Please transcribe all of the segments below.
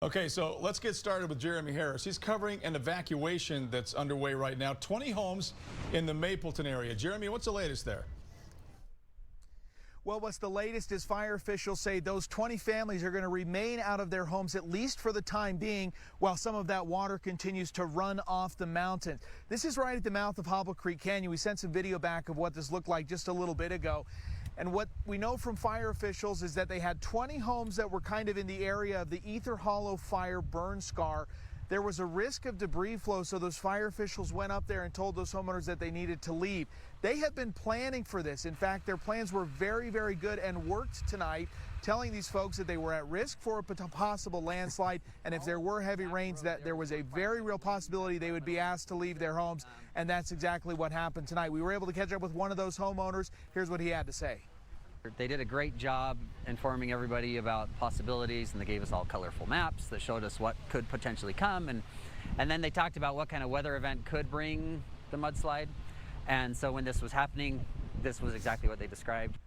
Okay, so let's get started with Jeremy Harris. He's covering an evacuation that's underway right now. 20 homes in the Mapleton area. Jeremy, what's the latest there? Well, what's the latest is fire officials say those 20 families are going to remain out of their homes, at least for the time being, while some of that water continues to run off the mountain. This is right at the mouth of Hobble Creek Canyon. We sent some video back of what this looked like just a little bit ago. And what we know from fire officials is that they had 20 homes that were kind of in the area of the Ether Hollow fire burn scar. There was a risk of debris flow, so those fire officials went up there and told those homeowners that they needed to leave. They had been planning for this. In fact, their plans were very, very good and worked tonight, telling these folks that they were at risk for a possible landslide, and if there were heavy rains, that there was a very real possibility they would be asked to leave their homes, and that's exactly what happened tonight. We were able to catch up with one of those homeowners. Here's what he had to say. They did a great job informing everybody about possibilities, and they gave us all colorful maps that showed us what could potentially come, and then they talked about what kind of weather event could bring the mudslide. And so when this was happening, this was exactly what they described.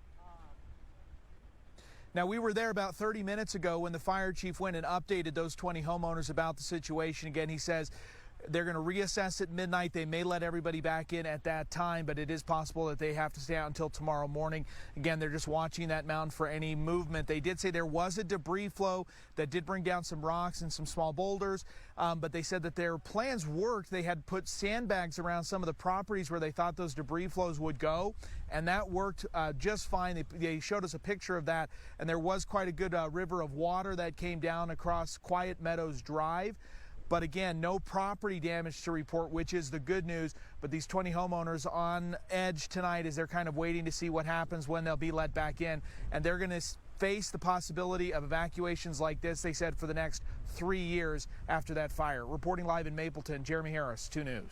Now, we were there about 30 minutes ago when the fire chief went and updated those 20 homeowners about the situation. Again, he says they're going to reassess at midnight. They may let everybody back in at that time, but it is possible that they have to stay out until tomorrow morning. Again, they're just watching that mountain for any movement. They did say there was a debris flow that did bring down some rocks and some small boulders, but they said that their plans worked. They had put sandbags around some of the properties where they thought those debris flows would go, and that worked just fine. They showed us a picture of that, and there was quite a good river of water that came down across Quiet Meadows Drive. But again, no property damage to report, which is the good news. But these 20 homeowners on edge tonight as they're kind of waiting to see what happens when they'll be let back in. And they're going to face the possibility of evacuations like this, they said, for the next 3 years after that fire. Reporting live in Mapleton, Jeremy Harris, 2 News.